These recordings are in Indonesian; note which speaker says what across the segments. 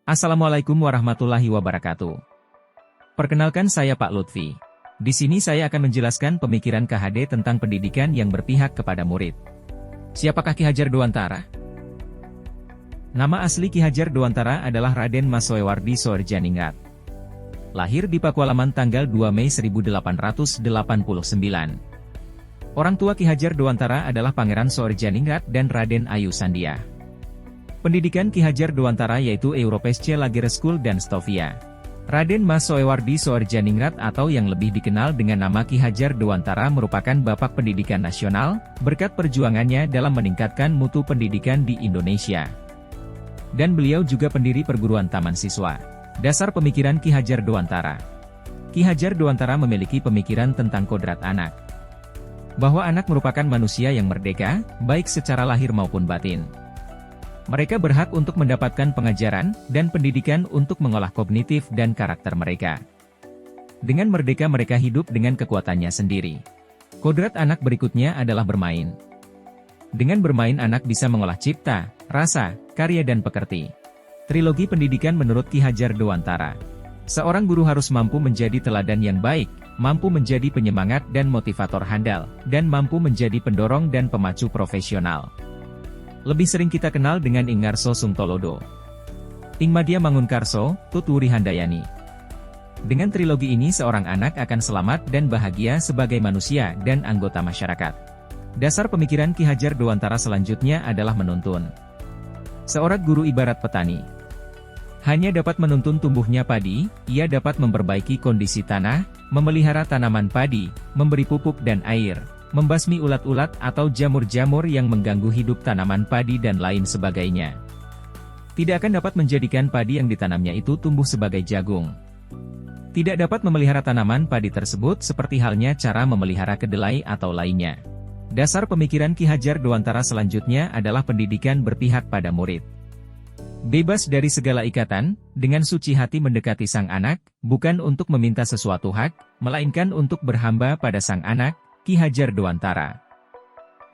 Speaker 1: Assalamualaikum warahmatullahi wabarakatuh. Perkenalkan saya Pak Lutfi. Di sini saya akan menjelaskan pemikiran KHD tentang pendidikan yang berpihak kepada murid. Siapakah Ki Hajar Dewantara? Nama asli Ki Hajar Dewantara adalah Raden Mas Soewardi Soerdjaningrat. Lahir di Pakualaman tanggal 2 Mei 1889. Orang tua Ki Hajar Dewantara adalah Pangeran Soerdjaningrat dan Raden Ayu Sandia. Pendidikan Ki Hajar Dewantara yaitu Europese Lagere School dan Stovia. Raden Mas Soewardi Soerdjaningrat atau yang lebih dikenal dengan nama Ki Hajar Dewantara merupakan bapak pendidikan nasional, berkat perjuangannya dalam meningkatkan mutu pendidikan di Indonesia. Dan beliau juga pendiri perguruan taman siswa. Dasar pemikiran Ki Hajar Dewantara. Ki Hajar Dewantara memiliki pemikiran tentang kodrat anak. Bahwa anak merupakan manusia yang merdeka, baik secara lahir maupun batin. Mereka berhak untuk mendapatkan pengajaran dan pendidikan untuk mengolah kognitif dan karakter mereka. Dengan merdeka mereka hidup dengan kekuatannya sendiri. Kodrat anak berikutnya adalah bermain. Dengan bermain anak bisa mengolah cipta, rasa, karya dan pekerti. Trilogi pendidikan menurut Ki Hajar Dewantara. Seorang guru harus mampu menjadi teladan yang baik, mampu menjadi penyemangat dan motivator handal, dan mampu menjadi pendorong dan pemacu profesional. Lebih sering kita kenal dengan Ing Ngarso Sungtolodo, Ing Madya Mangunkarso, Tutwuri Handayani. Dengan trilogi ini seorang anak akan selamat dan bahagia sebagai manusia dan anggota masyarakat. Dasar pemikiran Ki Hajar Dewantara selanjutnya adalah menuntun. Seorang guru ibarat petani. Hanya dapat menuntun tumbuhnya padi, ia dapat memperbaiki kondisi tanah, memelihara tanaman padi, memberi pupuk dan air, membasmi ulat-ulat atau jamur-jamur yang mengganggu hidup tanaman padi dan lain sebagainya. Tidak akan dapat menjadikan padi yang ditanamnya itu tumbuh sebagai jagung. Tidak dapat memelihara tanaman padi tersebut seperti halnya cara memelihara kedelai atau lainnya. Dasar pemikiran Ki Hajar Dewantara selanjutnya adalah pendidikan berpihak pada murid. Bebas dari segala ikatan, dengan suci hati mendekati sang anak, bukan untuk meminta sesuatu hak, melainkan untuk berhamba pada sang anak, Ki Hajar Dewantara.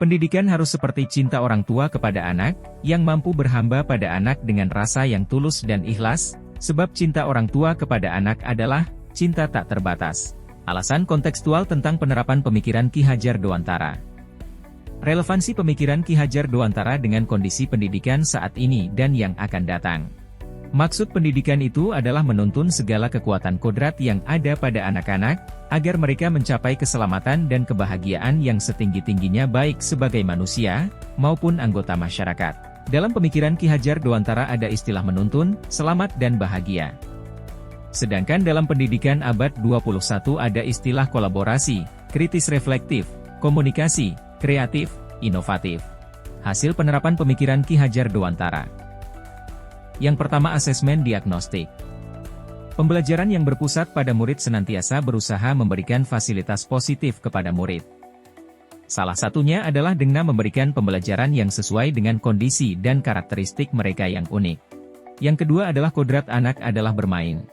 Speaker 1: Pendidikan harus seperti cinta orang tua kepada anak, yang mampu berhamba pada anak dengan rasa yang tulus dan ikhlas, sebab cinta orang tua kepada anak adalah cinta tak terbatas. Alasan kontekstual tentang penerapan pemikiran Ki Hajar Dewantara. Relevansi pemikiran Ki Hajar Dewantara dengan kondisi pendidikan saat ini dan yang akan datang. Maksud pendidikan itu adalah menuntun segala kekuatan kodrat yang ada pada anak-anak, agar mereka mencapai keselamatan dan kebahagiaan yang setinggi-tingginya baik sebagai manusia, maupun anggota masyarakat. Dalam pemikiran Ki Hajar Dewantara ada istilah menuntun, selamat dan bahagia. Sedangkan dalam pendidikan abad 21 ada istilah kolaborasi, kritis reflektif, komunikasi, kreatif, inovatif. Hasil penerapan pemikiran Ki Hajar Dewantara. Yang pertama, asesmen diagnostik. Pembelajaran yang berpusat pada murid senantiasa berusaha memberikan fasilitas positif kepada murid. Salah satunya adalah dengan memberikan pembelajaran yang sesuai dengan kondisi dan karakteristik mereka yang unik. Yang kedua adalah kodrat anak adalah bermain.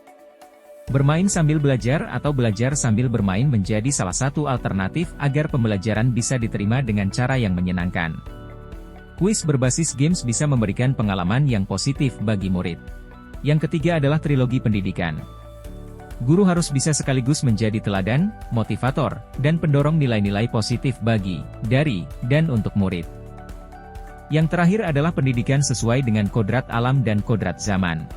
Speaker 1: Bermain sambil belajar atau belajar sambil bermain menjadi salah satu alternatif agar pembelajaran bisa diterima dengan cara yang menyenangkan. Kuis berbasis games bisa memberikan pengalaman yang positif bagi murid. Yang ketiga adalah trilogi pendidikan. Guru harus bisa sekaligus menjadi teladan, motivator, dan pendorong nilai-nilai positif bagi, dari, dan untuk murid. Yang terakhir adalah pendidikan sesuai dengan kodrat alam dan kodrat zaman.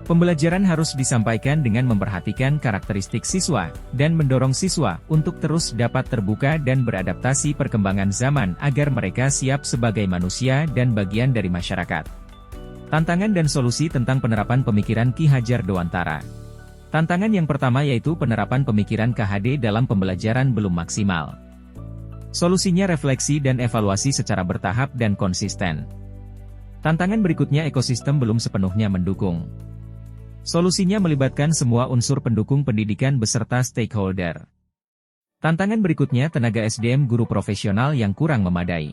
Speaker 1: Pembelajaran harus disampaikan dengan memperhatikan karakteristik siswa, dan mendorong siswa untuk terus dapat terbuka dan beradaptasi perkembangan zaman agar mereka siap sebagai manusia dan bagian dari masyarakat. Tantangan dan solusi tentang penerapan pemikiran Ki Hajar Dewantara. Tantangan yang pertama yaitu penerapan pemikiran KHD dalam pembelajaran belum maksimal. Solusinya refleksi dan evaluasi secara bertahap dan konsisten. Tantangan berikutnya ekosistem belum sepenuhnya mendukung. Solusinya melibatkan semua unsur pendukung pendidikan beserta stakeholder. Tantangan berikutnya tenaga SDM guru profesional yang kurang memadai.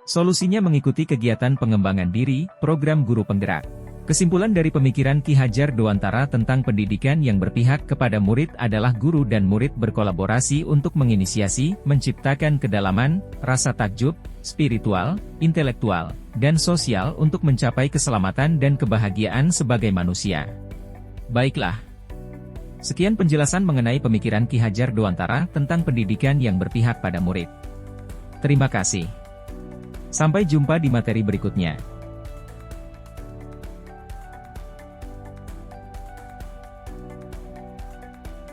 Speaker 1: Solusinya mengikuti kegiatan pengembangan diri, program guru penggerak. Kesimpulan dari pemikiran Ki Hajar Dewantara tentang pendidikan yang berpihak kepada murid adalah guru dan murid berkolaborasi untuk menginisiasi, menciptakan kedalaman, rasa takjub, spiritual, intelektual, dan sosial untuk mencapai keselamatan dan kebahagiaan sebagai manusia. Baiklah. Sekian penjelasan mengenai pemikiran Ki Hajar Dewantara tentang pendidikan yang berpihak pada murid. Terima kasih. Sampai jumpa di materi berikutnya.